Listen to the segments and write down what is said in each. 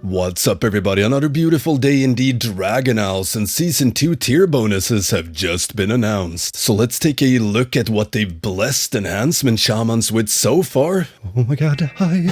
What's up everybody, another beautiful day in the Dragon House, and Season 2 tier bonuses have just been announced. So let's take a look at what they've blessed Enhancement Shamans with so far. Oh my god, hi.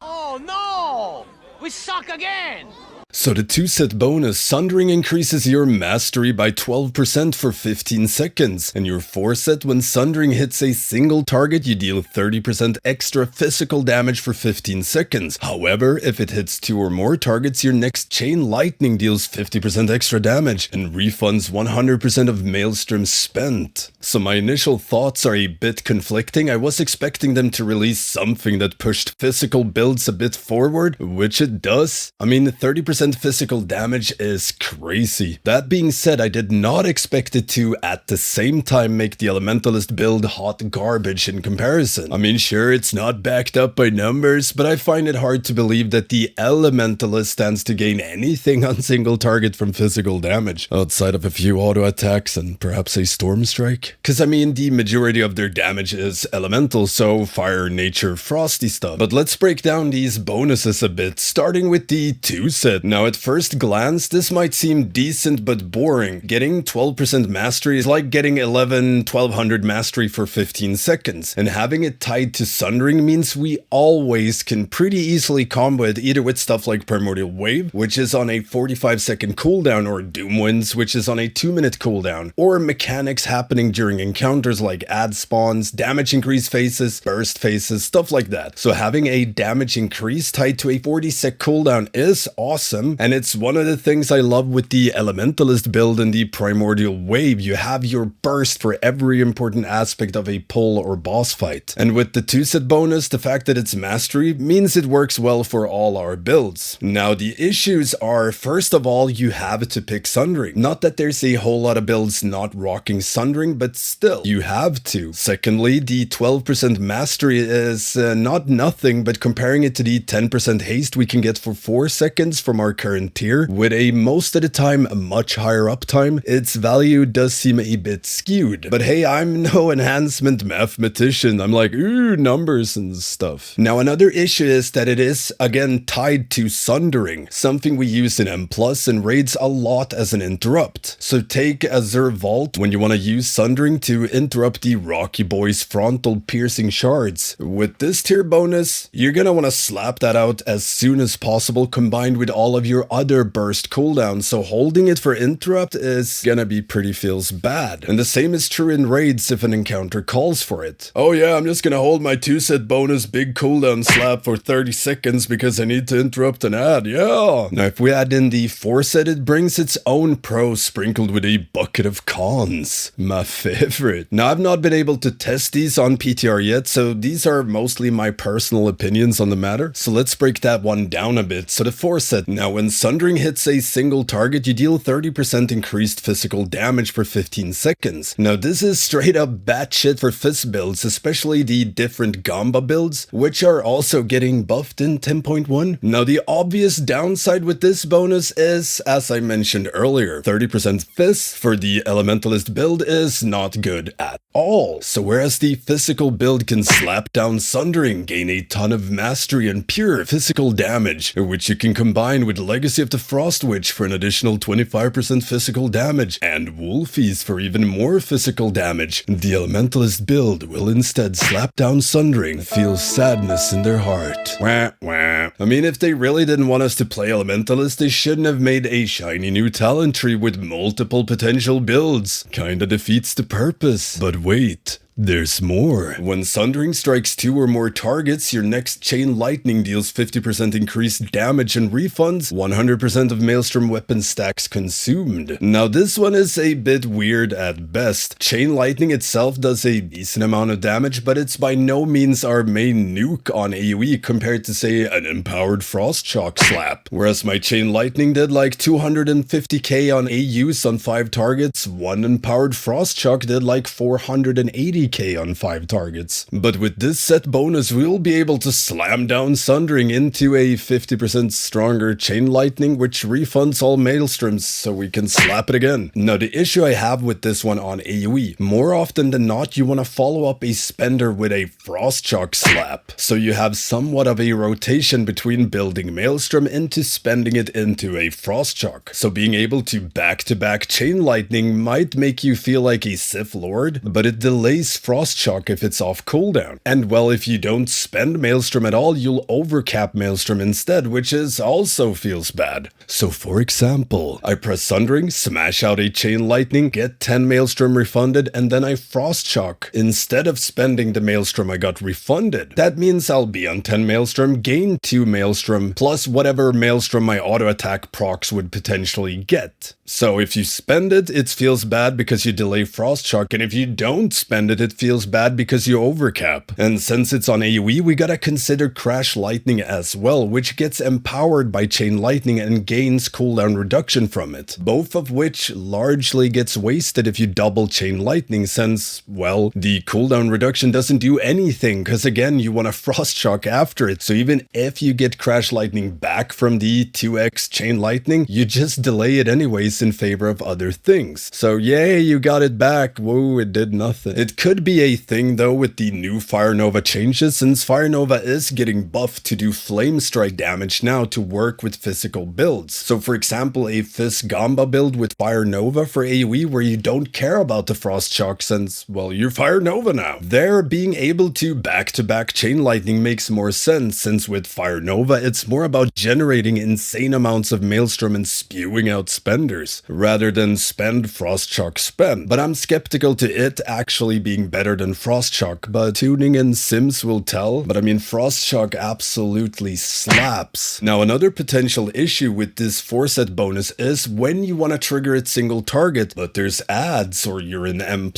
Oh no! We suck again! So the 2-set bonus, Sundering increases your mastery by 12% for 15 seconds, and your 4-set, when Sundering hits a single target, you deal 30% extra physical damage for 15 seconds. However, if it hits 2 or more targets, your next Chain Lightning deals 50% extra damage and refunds 100% of Maelstrom spent. So my initial thoughts are a bit conflicting. I was expecting them to release something that pushed physical builds a bit forward, which it does. I mean, 30% physical damage is crazy. That being said, I did not expect it to at the same time make the Elementalist build hot garbage in comparison. I mean, sure, it's not backed up by numbers, but I find it hard to believe that the Elementalist stands to gain anything on single target from physical damage, outside of a few auto attacks and perhaps a Storm Strike. Cause I mean, the majority of their damage is elemental, so fire, nature, frosty stuff. But let's break down these bonuses a bit, starting with the 2-set. Now at first glance, this might seem decent but boring. Getting 12% mastery is like getting 1200 mastery for 15 seconds, and having it tied to Sundering means we always can pretty easily combo it either with stuff like Primordial Wave, which is on a 45-second cooldown, or Doom Winds, which is on a 2-minute cooldown, or mechanics happening during encounters like add spawns, damage increase phases, burst phases, stuff like that. So having a damage increase tied to a 40-sec cooldown is awesome. And it's one of the things I love with the Elementalist build and the Primordial Wave. You have your burst for every important aspect of a pull or boss fight. And with the 2-set bonus, the fact that it's mastery means it works well for all our builds. Now the issues are, first of all, you have to pick Sundering. Not that there's a whole lot of builds not rocking Sundering, but still, you have to. Secondly, the 12% mastery is not nothing, but comparing it to the 10% haste we can get for 4 seconds from our current tier, with a most of the time a much higher uptime, its value does seem a bit skewed. But hey, I'm no enhancement mathematician. I'm like, ooh, numbers and stuff. Now another issue is that it is, again, tied to Sundering, something we use in M+ and raids a lot as an interrupt. So take Azure Vault when you want to use Sundering to interrupt the Rocky Boy's frontal piercing shards. With this tier bonus, you're gonna want to slap that out as soon as possible, combined with all of your other burst cooldowns, so holding it for interrupt is gonna be pretty feels bad. And the same is true in raids if an encounter calls for it. Oh yeah, I'm just gonna hold my 2-set bonus big cooldown slap for 30 seconds because I need to interrupt an ad, yeah! Now if we add in the 4-set, it brings its own pros sprinkled with a bucket of cons. My favorite. Now I've not been able to test these on PTR yet, so these are mostly my personal opinions on the matter, so let's break that one down a bit. So the 4-set, now when Sundering hits a single target, you deal 30% increased physical damage for 15 seconds. Now this is straight up batshit for Fizz builds, especially the different Gamba builds, which are also getting buffed in 10.1. Now the obvious downside with this bonus is, as I mentioned earlier, 30% Fizz for the Elementalist build is not good at all. So whereas the physical build can slap down Sundering, gain a ton of mastery and pure physical damage, which you can combine with Legacy of the Frost Witch for an additional 25% physical damage, and Wolfies for even more physical damage, the Elementalist build will instead slap down Sundering, feel sadness in their heart. Wah, wah. I mean, if they really didn't want us to play Elementalist, they shouldn't have made a shiny new talent tree with multiple potential builds. Kinda defeats the purpose. But wait. There's more. When Sundering strikes 2 or more targets, your next Chain Lightning deals 50% increased damage and refunds 100% of Maelstrom weapon stacks consumed. Now this one is a bit weird at best. Chain Lightning itself does a decent amount of damage, but it's by no means our main nuke on AoE compared to, say, an empowered Frost Shock slap. Whereas my Chain Lightning did like 250k on AUs on 5 targets, one empowered Frost Shock did like 480 20k on 5 targets. But with this set bonus, we'll be able to slam down Sundering into a 50% stronger Chain Lightning, which refunds all Maelstroms, so we can slap it again. Now, the issue I have with this one on AoE, more often than not, you want to follow up a spender with a Frost Shock slap. So you have somewhat of a rotation between building Maelstrom into spending it into a Frost Shock. So being able to back-to-back Chain Lightning might make you feel like a Sith Lord, but it delays Frost Shock if it's off cooldown. And well, if you don't spend Maelstrom at all, you'll overcap Maelstrom instead, which is also feels bad. So for example, I press Sundering, smash out a Chain Lightning, get 10 Maelstrom refunded, and then I Frost Shock. Instead of spending the Maelstrom I got refunded. That means I'll be on 10 Maelstrom, gain 2 Maelstrom, plus whatever Maelstrom my auto attack procs would potentially get. So if you spend it, it feels bad because you delay Frost Shock, and if you don't spend it, it feels bad because you overcap. And since it's on AoE, we gotta consider Crash Lightning as well, which gets empowered by Chain Lightning and gains cooldown reduction from it. Both of which largely gets wasted if you double Chain Lightning, since, well, the cooldown reduction doesn't do anything, because again, you want to Frost Shock after it. So even if you get Crash Lightning back from the 2x Chain Lightning, you just delay it anyways in favor of other things. So yay, you got it back. Whoa, it did nothing. It could be a thing though with the new Fire Nova changes, since Fire Nova is getting buffed to do Flame Strike damage now to work with physical builds. So for example, a Fizz Gamba build with Fire Nova for AoE where you don't care about the Frost Shock since, well, you're Fire Nova now. There, being able to back-to-back Chain Lightning makes more sense, since with Fire Nova, it's more about generating insane amounts of Maelstrom and spewing out spenders, rather than spend Frost Shock spend. But I'm skeptical to it actually being better than Frost Shock, but tuning in Sims will tell. But I mean, Frost Shock absolutely slaps. Now, another potential issue with this 4-set bonus is when you want to trigger it single target, but there's ads or you're in M+,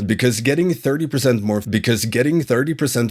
because getting 30%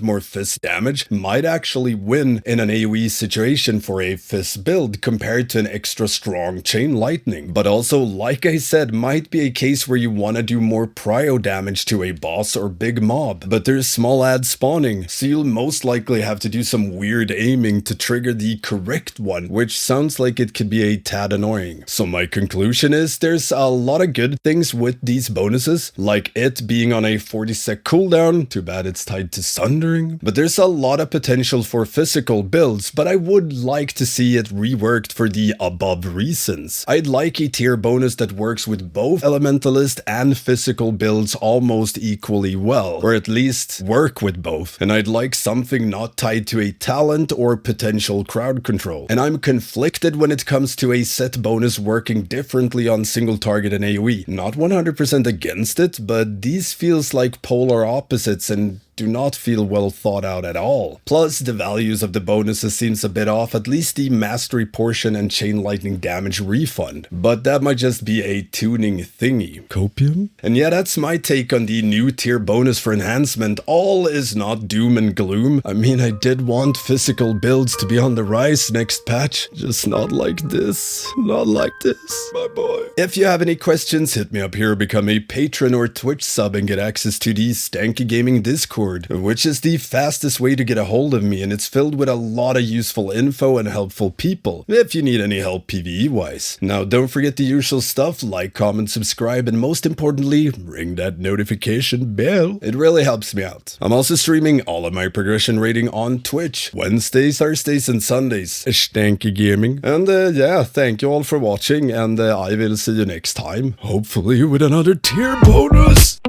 more Fizz damage might actually win in an AoE situation for a Fizz build compared to an extra strong Chain Lightning. But also, like I said, might be a case where you want to do more prio damage to a boss or big mob, but there's small ads spawning, so you'll most likely have to do some weird aiming to trigger the correct one, which sounds like it could be a tad annoying. So my conclusion is there's a lot of good things with these bonuses, like it being on a 40-sec cooldown, too bad it's tied to Sundering, but there's a lot of potential for physical builds, but I would like to see it reworked for the above reasons. I'd like a tier bonus that works with both Elementalist and physical builds almost equally well, or at least work with both, and I'd like something not tied to a talent or potential crowd control. And I'm conflicted when it comes to a set bonus working differently on single target and AoE. Not 100% against it, but these feels like polar opposites and do not feel well thought out at all. Plus, the values of the bonuses seems a bit off, at least the mastery portion and Chain Lightning damage refund. But that might just be a tuning thingy. Copium? And yeah, that's my take on the new tier bonus for enhancement. All is not doom and gloom. I mean, I did want physical builds to be on the rise next patch. Just not like this. Not like this, my boy. If you have any questions, hit me up here, become a patron or Twitch sub and get access to the Stankie Gaming Discord, which is the fastest way to get a hold of me, and it's filled with a lot of useful info and helpful people, if you need any help PvE wise. Now, don't forget the usual stuff, like, comment, subscribe, and most importantly, ring that notification bell. It really helps me out. I'm also streaming all of my progression rating on Twitch, Wednesdays, Thursdays, and Sundays. Stankie Gaming. And yeah, thank you all for watching, and I will see you next time, hopefully with another tier bonus.